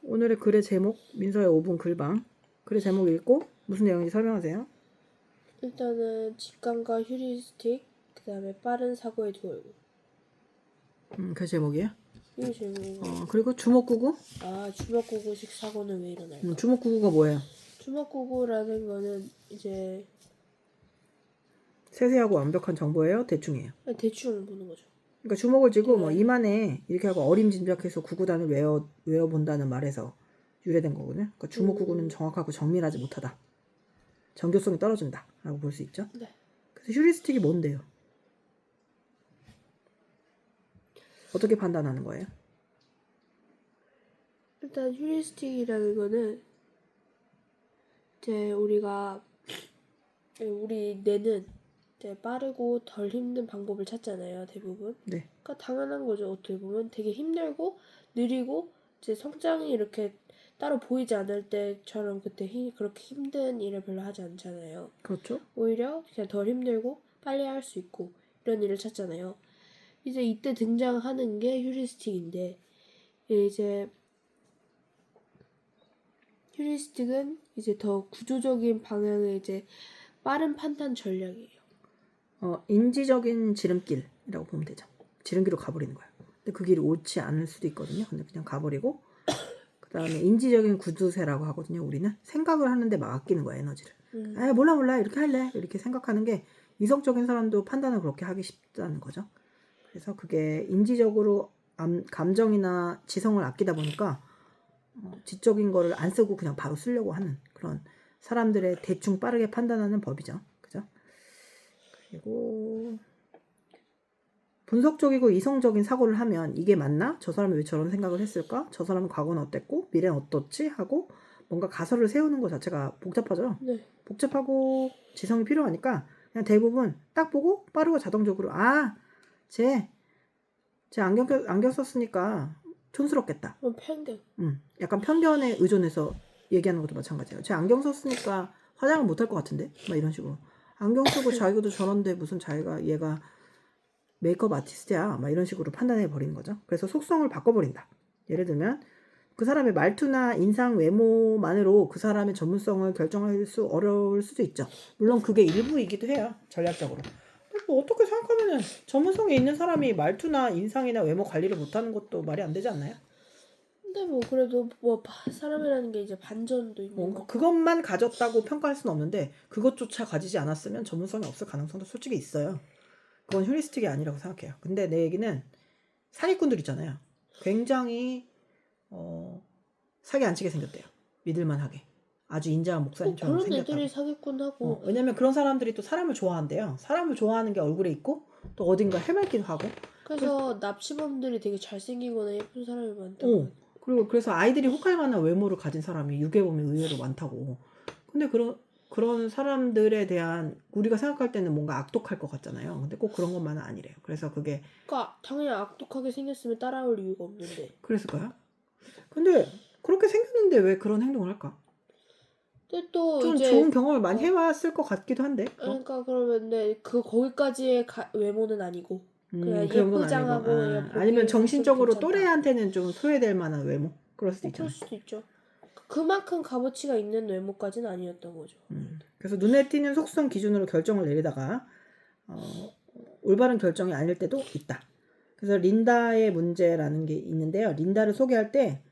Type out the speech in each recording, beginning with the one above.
오늘의 글의 제목, 민서의 5분 글방. 글의 제목 읽고 무슨 내용인지 설명하세요. 일단은 직감과 휴리스틱, 그 다음에 빠른 사고의 두 얼굴. 그 제목이에요. 이게 질문이에요. 그리고 주먹구구. 주먹구구식 사고는 왜 일어날까? 주먹구구가 뭐예요? 주먹구구라는 거는 이제 세세하고 완벽한 정보예요? 대충이에요? 대충 보는 거죠. 그러니까 주먹을 쥐고 뭐 네. 이만해 이렇게 하고 어림짐작해서 구구단을 외워본다는 말에서 유래된 거거든요. 그러니까 주먹구구는 정확하고 정밀하지 못하다. 정교성이 떨어진다 라고 볼 수 있죠. 네. 그래서 휴리스틱이 뭔데요? 어떻게 판단하는 거예요? 일단 휴리스틱이라는 거는 이제 우리 뇌는 이제 빠르고 덜 힘든 방법을 찾잖아요, 대부분. 네. 그러니까 당연한 거죠. 어떻게 보면 되게 힘들고 느리고 이제 성장이 이렇게 따로 보이지 않을 때처럼 그때 그렇게 힘든 일을 별로 하지 않잖아요. 그렇죠. 오히려 그냥 덜 힘들고 빨리 할 수 있고 이런 일을 찾잖아요. 이제 이때 등장하는 게 휴리스틱인데 이제 휴리스틱은 이제 더 구조적인 방향의 이제 빠른 판단 전략이에요. 인지적인 지름길이라고 보면 되죠. 지름길로 가버리는 거예요. 근데 그 길이 옳지 않을 수도 있거든요. 근데 그냥 가버리고 그 다음에 인지적인 구두쇠라고 하거든요. 우리는 생각을 하는데 막 아끼는 거야, 에너지를. 몰라 이렇게 할래 이렇게 생각하는 게 이성적인 사람도 판단을 그렇게 하기 쉽다는 거죠. 그래서 그게 인지적으로 감정이나 지성을 아끼다 보니까 지적인 거를 안 쓰고 그냥 바로 쓰려고 하는 그런 사람들의 대충 빠르게 판단하는 법이죠. 그죠? 그리고 분석적이고 이성적인 사고를 하면 이게 맞나? 저 사람이 왜 저런 생각을 했을까? 저 사람은 과거는 어땠고 미래는 어떻지? 하고 뭔가 가설을 세우는 것 자체가 복잡하죠. 네. 복잡하고 지성이 필요하니까 그냥 대부분 딱 보고 빠르고 자동적으로 쟤 안경 썼으니까 촌스럽겠다. 편견. 약간 편견에 의존해서 얘기하는 것도 마찬가지예요. 쟤 안경 썼으니까 화장을 못할 것 같은데? 막 이런 식으로. 안경 쓰고 자기도 저런데 무슨 얘가 메이크업 아티스트야. 막 이런 식으로 판단해 버리는 거죠. 그래서 속성을 바꿔버린다. 예를 들면 그 사람의 말투나 인상, 외모만으로 그 사람의 전문성을 결정할 수 어려울 수도 있죠. 물론 그게 일부이기도 해요. 전략적으로. 뭐 어떻게 생각하면은 전문성이 있는 사람이 말투나 인상이나 외모 관리를 못하는 것도 말이 안 되지 않나요? 근데 뭐 그래도 뭐 사람이라는 게 이제 반전도 있는 거. 그것만 가졌다고 평가할 수는 없는데 그것조차 가지지 않았으면 전문성이 없을 가능성도 솔직히 있어요. 그건 휴리스틱이 아니라고 생각해요. 근데 내 얘기는 사기꾼들 있잖아요. 굉장히 사기 안 치게 생겼대요. 믿을만하게. 아주 인자한 목사님처럼 그런 생겼다고. 애들이 사기꾼하고 왜냐면 그런 사람들이 또 사람을 좋아한대요. 사람을 좋아하는 게 얼굴에 있고 또 어딘가 해맑기도 하고. 그래서 납치범들이 되게 잘생기거나 예쁜 사람이 많다고. 그리고 그래서 아이들이 혹할 만한 외모를 가진 사람이 유괴 보면 의외로 많다고. 근데 그런 사람들에 대한 우리가 생각할 때는 뭔가 악독할 것 같잖아요. 근데 꼭 그런 것만은 아니래요. 그래서 그게 그러니까 당연히 악독하게 생겼으면 따라올 이유가 없는데. 그랬을까요? 근데 그렇게 생겼는데 왜 그런 행동을 할까? 근데 또 좀 이제 좋은 경험을 많이 해왔을 것 같기도 한데. 그러니까 그러면 거기까지의 외모는 아니고 그냥 그 정도는 예쁘장하고 아니고. 그냥 아니면 보기에는 좀 정신적으로 괜찮다. 또래한테는 좀 소외될 만한 외모. 그럴 수도 그럴 있잖아요. 수도 있죠. 그만큼 값어치가 있는 외모까지는 아니었던 거죠. 그래서 눈에 띄는 속성 기준으로 결정을 내리다가 올바른 결정이 아닐 때도 있다. 그래서 린다의 문제라는 게 있는데요. 린다를 소개할 때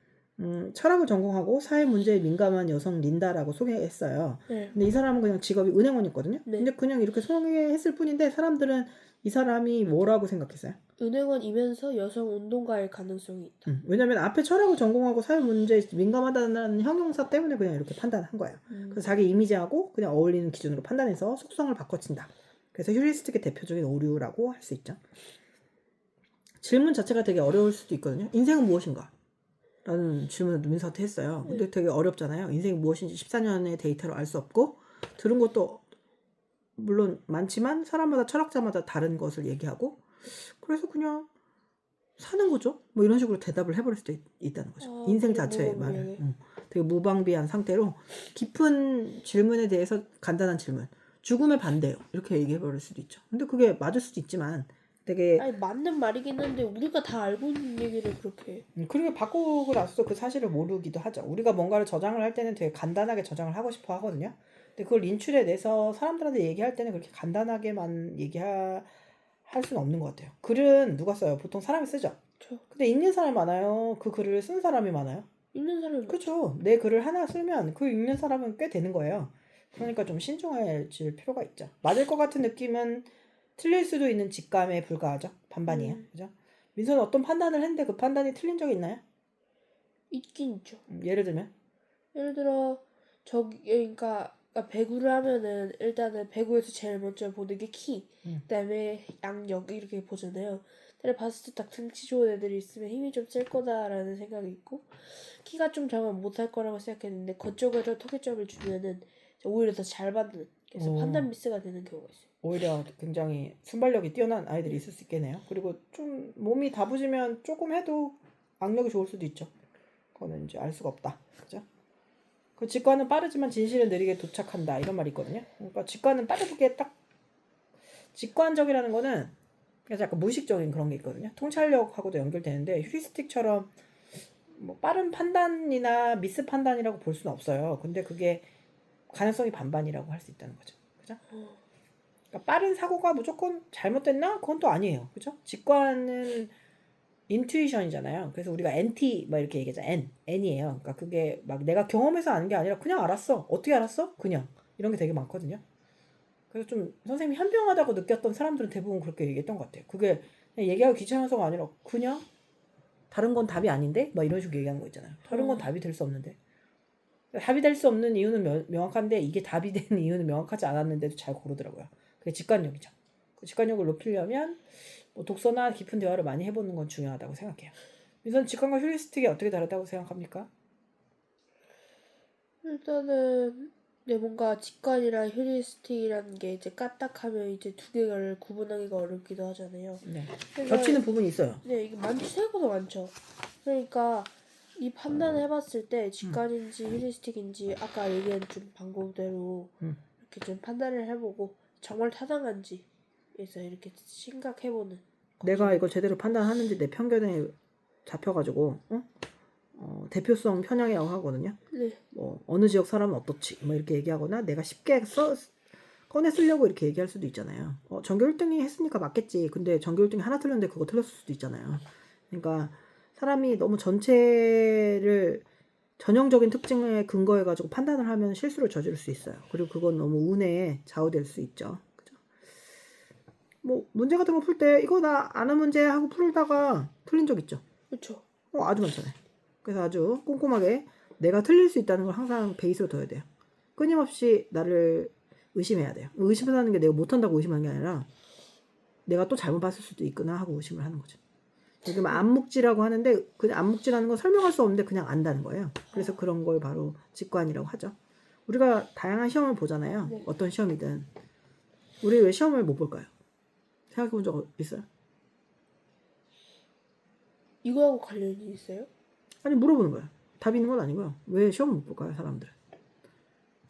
철학을 전공하고 사회 문제에 민감한 여성 린다라고 소개했어요. 네. 근데 이 사람은 그냥 직업이 은행원이었거든요. 네. 근데 그냥 이렇게 소개했을 뿐인데 사람들은 이 사람이 뭐라고 생각했어요? 은행원이면서 여성 운동가일 가능성이 있다. 왜냐면 앞에 철학을 전공하고 사회 문제에 민감하다는 형용사 때문에 그냥 이렇게 판단한 거예요. 그래서 자기 이미지하고 그냥 어울리는 기준으로 판단해서 속성을 바꿔친다. 그래서 휴리스틱의 대표적인 오류라고 할 수 있죠. 질문 자체가 되게 어려울 수도 있거든요. 인생은 무엇인가? 라는 질문을 민서한테 했어요. 근데 되게 어렵잖아요. 인생이 무엇인지 14년의 데이터로 알 수 없고 들은 것도 물론 많지만 사람마다 철학자마다 다른 것을 얘기하고 그래서 그냥 사는 거죠. 뭐 이런 식으로 대답을 해버릴 수도 있다는 거죠. 인생 자체의 말을. 되게 무방비한 상태로 깊은 질문에 대해서 간단한 질문. 죽음에 반대요. 이렇게 얘기해버릴 수도 있죠. 근데 그게 맞을 수도 있지만 되게 아니 맞는 말이긴 한데 우리가 다 알고 있는 얘기를 그렇게. 그리고 바꾸고 나서도 그 사실을 모르기도 하죠. 우리가 뭔가를 저장을 할 때는 되게 간단하게 저장을 하고 싶어 하거든요. 근데 그걸 인출해 내서 사람들한테 얘기할 때는 그렇게 간단하게만 얘기할 수는 없는 것 같아요. 글은 누가 써요? 보통 사람이 쓰죠. 저 근데 읽는 사람이 많아요. 그 글을 쓴 사람이 많아요. 있는 사람이 그렇죠. 내 글을 하나 쓰면 그 읽는 사람은 꽤 되는 거예요. 그러니까 좀 신중해질 필요가 있죠. 맞을 것 같은 느낌은 틀릴 수도 있는 직감에 불과하죠. 반반이에요. 그죠? 민서는 어떤 판단을 했는데 그 판단이 틀린 적이 있나요? 있긴 있죠. 예를 들면? 예를 들어 저기 그러니까 배구를 하면은 일단은 배구에서 제일 먼저 보는 게 키, 그다음에 양력 이렇게 보잖아요. 근데 봤을 때 딱 등치 좋은 애들이 있으면 힘이 좀 셀 거다라는 생각이 있고 키가 좀 작으면 못할 거라고 생각했는데 그쪽에서 토끼점을 주면은 오히려 더 잘 받는 그래서 오. 판단 미스가 되는 경우가 있어요. 오히려 굉장히 순발력이 뛰어난 아이들이 있을 수 있겠네요. 그리고 좀 몸이 다부지면 조금 해도 악력이 좋을 수도 있죠. 그거는 이제 알 수가 없다. 그죠? 그 직관은 빠르지만 진실은 느리게 도착한다. 이런 말이 있거든요. 그러니까 직관은 빠르게 딱 직관적이라는 거는 그래서 약간 무의식적인 그런 게 있거든요. 통찰력하고도 연결되는데 휴리스틱처럼 뭐 빠른 판단이나 미스 판단이라고 볼 수는 없어요. 근데 그게 가능성이 반반이라고 할 수 있다는 거죠. 그죠? 그러니까 빠른 사고가 무조건 잘못됐나? 그건 또 아니에요. 그죠? 직관은 인투이션이잖아요. 그래서 우리가 NT 막 이렇게 얘기하자. N이에요. 그러니까 그게 막 내가 경험해서 아는 게 아니라 그냥 알았어. 어떻게 알았어? 그냥 이런 게 되게 많거든요. 그래서 좀 선생님이 현명하다고 느꼈던 사람들은 대부분 그렇게 얘기했던 것 같아요. 그게 그냥 얘기하기 귀찮아서가 아니라 그냥 다른 건 답이 아닌데? 막 이런 식으로 얘기하는 거 있잖아요. 다른 건 답이 될 수 없는데. 답이 될 수 없는 이유는 명확한데 이게 답이 되는 이유는 명확하지 않았는데도 잘 고르더라고요. 그게 직관력이죠. 그 직관력을 높이려면 뭐 독서나 깊은 대화를 많이 해보는 건 중요하다고 생각해요. 우선 직관과 휴리스틱이 어떻게 다르다고 생각합니까? 일단은 뭔가 직관이랑 휴리스틱이라는 게 이제 까딱하면 이제 두 개를 구분하기가 어렵기도 하잖아요. 네. 그래서 겹치는 부분이 있어요. 네, 이게 생각보다 많죠. 그러니까 이 판단을 해봤을 때 직관인지 휴리스틱인지 아까 얘기한 좀 방법대로 이렇게 좀 판단을 해보고 정말 타당한지 그래서 이렇게 생각해보는 내가 이걸 제대로 판단하는지 내 편견에 잡혀가지고 대표성 편향이라고 하거든요. 네. 뭐 어느 지역 사람은 어떻지 뭐 이렇게 얘기하거나 내가 쉽게 꺼내 쓰려고 이렇게 얘기할 수도 있잖아요. 전교 1등이 했으니까 맞겠지. 근데 전교 1등이 하나 틀렸는데 그거 틀렸을 수도 있잖아요. 그러니까 사람이 너무 전체를 전형적인 특징에 근거해가지고 판단을 하면 실수를 저지를 수 있어요. 그리고 그건 너무 운에 좌우될 수 있죠. 그죠? 뭐 문제 같은 거 풀 때 이거 나 아는 문제 하고 풀다가 틀린 적 있죠. 그렇죠. 아주 많잖아요. 그래서 아주 꼼꼼하게 내가 틀릴 수 있다는 걸 항상 베이스로 둬야 돼요. 끊임없이 나를 의심해야 돼요. 의심하는 게 내가 못한다고 의심하는 게 아니라 내가 또 잘못 봤을 수도 있구나 하고 의심을 하는 거죠. 지금 암묵지라고 하는데 그냥 암묵지라는 건 설명할 수 없는데 그냥 안다는 거예요. 그래서 그런 걸 바로 직관이라고 하죠. 우리가 다양한 시험을 보잖아요. 네. 어떤 시험이든. 우리 왜 시험을 못 볼까요? 생각해 본 적 있어요? 이거하고 관련이 있어요? 아니 물어보는 거예요. 답이 있는 건 아니고요. 왜 시험을 못 볼까요, 사람들은?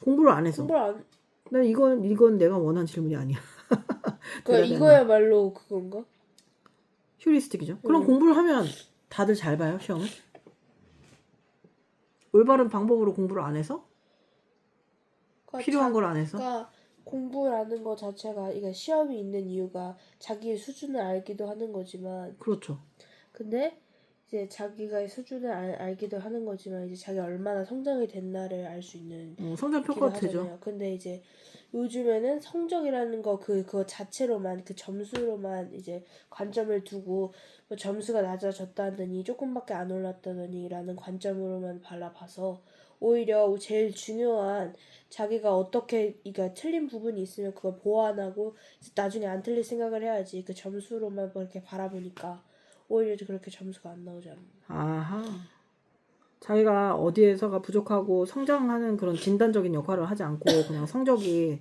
공부를 안 해서. 공부를 안. 난 이건 내가 원하는 질문이 아니야. 그러니까 이거야말로 그건가? 휴리스틱이죠. 그럼 공부를 하면 다들 잘 봐요, 시험을? 올바른 방법으로 공부를 안 해서? 그러니까 필요한 걸 안 해서? 그러니까 공부라는 거 자체가 이게 시험이 있는 이유가 자기의 수준을 알기도 하는 거지만 그렇죠. 근데 이제 자기가 수준을 알기도 하는 거지만 이제 자기가 얼마나 성장이 됐나를 알 수 있는 성장 평가가 되죠. 근데 이제 요즘에는 성적이라는 거 그거 자체로만 그 점수로만 이제 관점을 두고 뭐 점수가 낮아졌다더니 조금밖에 안 올랐다더니라는 관점으로만 바라봐서 오히려 제일 중요한 자기가 어떻게 그러니까 틀린 부분이 있으면 그걸 보완하고 나중에 안 틀릴 생각을 해야지 그 점수로만 그렇게 바라보니까 오히려 그렇게 점수가 안 나오지 않나. 아하. 자기가 어디에서가 부족하고 성장하는 그런 진단적인 역할을 하지 않고 그냥 성적이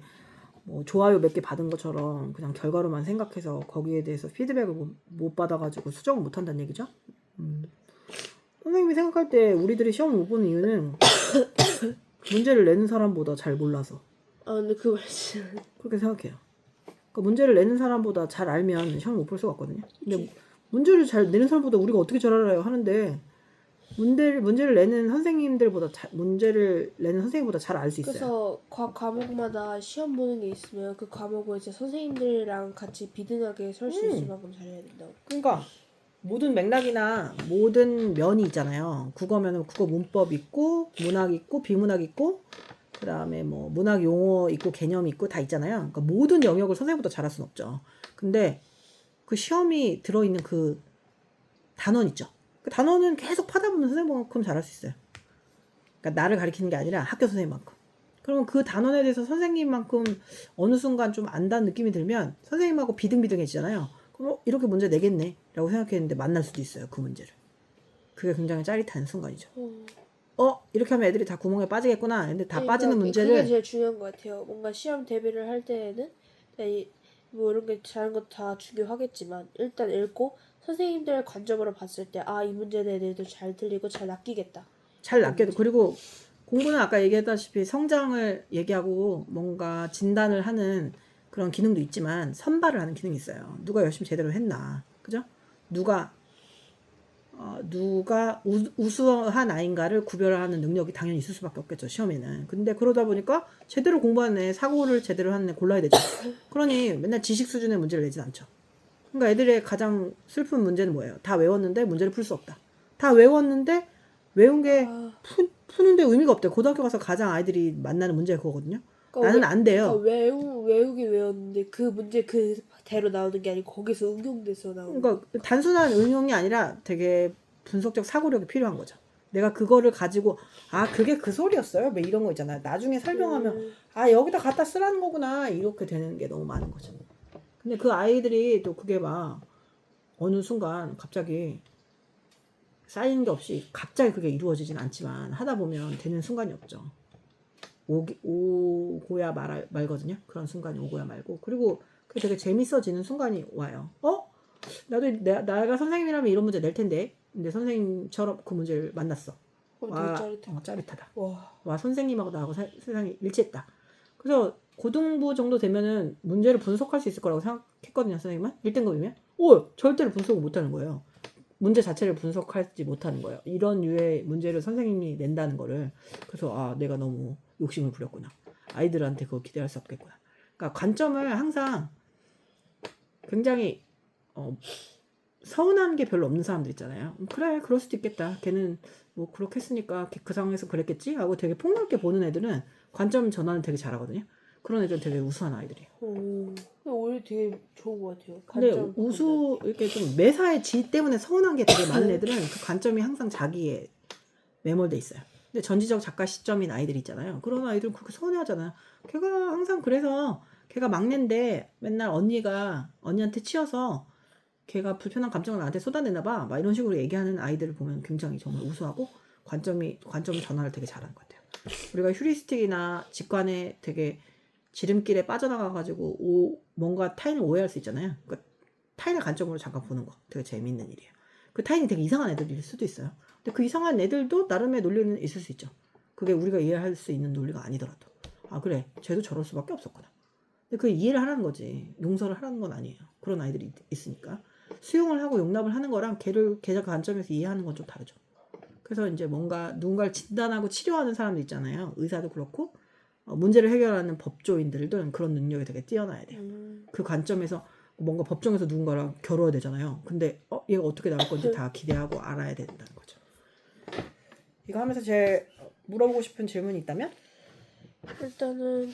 뭐 좋아요 몇 개 받은 것처럼 그냥 결과로만 생각해서 거기에 대해서 피드백을 못 받아가지고 수정을 못 한다는 얘기죠. 선생님이 생각할 때 우리들이 시험을 못 보는 이유는 문제를 내는 사람보다 잘 몰라서. 아 근데 그 말씀 그렇게 생각해요. 그러니까 문제를 내는 사람보다 잘 알면 시험 못 볼 수가 없거든요. 근데 그치. 문제를 잘 내는 사람보다 우리가 어떻게 잘 알아요 하는데 문제를 내는 문제를 내는 선생님보다 잘 알 수 있어요. 그래서 각 과목마다 시험 보는 게 있으면 그 과목을 이제 선생님들이랑 같이 비등하게 설 수 있을 만큼 잘해야 된다고. 그러니까 모든 맥락이나 모든 면이 있잖아요. 국어면은 국어 문법 있고 문학 있고 비문학 있고 그다음에 뭐 문학 용어 있고 개념 있고 다 있잖아요. 그러니까 모든 영역을 선생님보다 잘할 수는 없죠. 근데 그 시험이 들어있는 그 단원 있죠. 그 단원은 계속 파다 보면 선생님만큼 잘할 수 있어요. 그러니까 나를 가리키는 게 아니라 학교 선생님만큼. 그러면 그 단원에 대해서 선생님만큼 어느 순간 좀 안다는 느낌이 들면 선생님하고 비등비등해지잖아요. 그럼 이렇게 문제 내겠네 라고 생각했는데 만날 수도 있어요. 그 문제를. 그게 굉장히 짜릿한 순간이죠. 이렇게 하면 애들이 다 구멍에 빠지겠구나. 근데 다 빠지는 문제를 그게 제일 중요한 것 같아요. 뭔가 시험 대비를 할 때에는 뭐 이런 게 잘하는 것도 다 중요하겠지만 일단 읽고 선생님들 관점으로 봤을 때 이 문제는 애들도 잘 들리고 잘 낚이겠다. 잘 낚여도 그리고 공부는 아까 얘기했다시피 성장을 얘기하고 뭔가 진단을 하는 그런 기능도 있지만 선발을 하는 기능이 있어요. 누가 열심히 제대로 했나, 그죠? 누가 우수한 아이인가를 구별하는 능력이 당연히 있을 수밖에 없겠죠, 시험에는. 근데 그러다 보니까 제대로 공부한 애, 사고를 제대로 하는 애 골라야 되죠. 그러니 맨날 지식 수준의 문제를 내진 않죠. 그러니까 애들의 가장 슬픈 문제는 뭐예요? 다 외웠는데 문제를 풀 수 없다. 다 외웠는데 외운 게 푸는데 의미가 없대요. 고등학교 가서 가장 아이들이 만나는 문제가 그거거든요. 그러니까 나는 안 돼요. 그러니까 외우긴 외웠는데 그 문제 그대로 나오는 게 아니고 거기서 응용돼서 나오는. 그러니까 단순한 응용이 아니라 되게 분석적 사고력이 필요한 거죠. 내가 그거를 가지고 그게 그 소리였어요? 뭐 이런 거 있잖아요. 나중에 설명하면 여기다 갖다 쓰라는 거구나 이렇게 되는 게 너무 많은 거죠. 근데 그 아이들이 또 그게 막 어느 순간 갑자기 쌓이는 게 없이 갑자기 그게 이루어지진 않지만 하다 보면 되는 순간이 없죠. 오고야 말거든요. 그런 순간이 오고야 말고. 그리고 그게 되게 재밌어지는 순간이 와요. 나도 내가 선생님이라면 이런 문제 낼 텐데. 근데 선생님처럼 그 문제를 만났어. 되게 짜릿해. 짜릿하다. 와. 선생님하고 나하고 세상이 일치했다. 그래서 고등부 정도 되면은 문제를 분석할 수 있을 거라고 생각했거든요, 선생님은. 1등급이면. 절대로 분석을 못하는 거예요. 문제 자체를 분석하지 못하는 거예요. 이런 류의 문제를 선생님이 낸다는 거를. 그래서 내가 너무 욕심을 부렸구나. 아이들한테 그거 기대할 수 없겠구나. 그러니까 관점을 항상 굉장히 서운한 게 별로 없는 사람들 있잖아요. 그래, 그럴 수도 있겠다. 걔는 뭐 그렇게 했으니까 그 상황에서 그랬겠지? 하고 되게 폭넓게 보는 애들은 관점 전환을 되게 잘하거든요. 그런 애들은 되게 우수한 아이들이에요. 오히려 되게 좋은 것 같아요. 근데 이렇게 좀 매사에 지 때문에 서운한 게 되게 많은 애들은 그 관점이 항상 자기에 매몰돼 있어요. 근데 전지적 작가 시점인 아이들 있잖아요. 그런 아이들은 그렇게 서운해하잖아요. 걔가 항상 그래서 걔가 막내인데 맨날 언니한테 치여서 걔가 불편한 감정을 나한테 쏟아내나 봐. 막 이런 식으로 얘기하는 아이들을 보면 굉장히 정말 우수하고 관점 전환을 되게 잘하는 것 같아요. 우리가 휴리스틱이나 직관에 되게 지름길에 빠져나가가지고 뭔가 타인을 오해할 수 있잖아요. 그러니까 타인의 관점으로 잠깐 보는 거 되게 재밌는 일이에요. 그 타인이 되게 이상한 애들일 수도 있어요. 근데 그 이상한 애들도 나름의 논리는 있을 수 있죠. 그게 우리가 이해할 수 있는 논리가 아니더라도 그래, 쟤도 저럴 수밖에 없었구나. 근데 그 이해를 하라는 거지 용서를 하라는 건 아니에요. 그런 아이들이 있으니까 수용을 하고 용납을 하는 거랑 걔가 관점에서 이해하는 건 좀 다르죠. 그래서 이제 뭔가 누군가를 진단하고 치료하는 사람들 있잖아요. 의사도 그렇고 문제를 해결하는 법조인들도 그런 능력이 되게 뛰어나야 돼요. 그 관점에서 뭔가 법정에서 누군가랑 겨뤄야 되잖아요. 근데 얘가 어떻게 나올 건지 다 기대하고 알아야 된다는 거죠. 이거 하면서 제일 물어보고 싶은 질문이 있다면? 일단은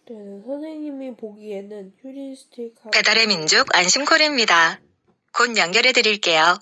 선생님이 보기에는 휴리스틱하고 배달의 민족 안심콜입니다. 곧 연결해 드릴게요.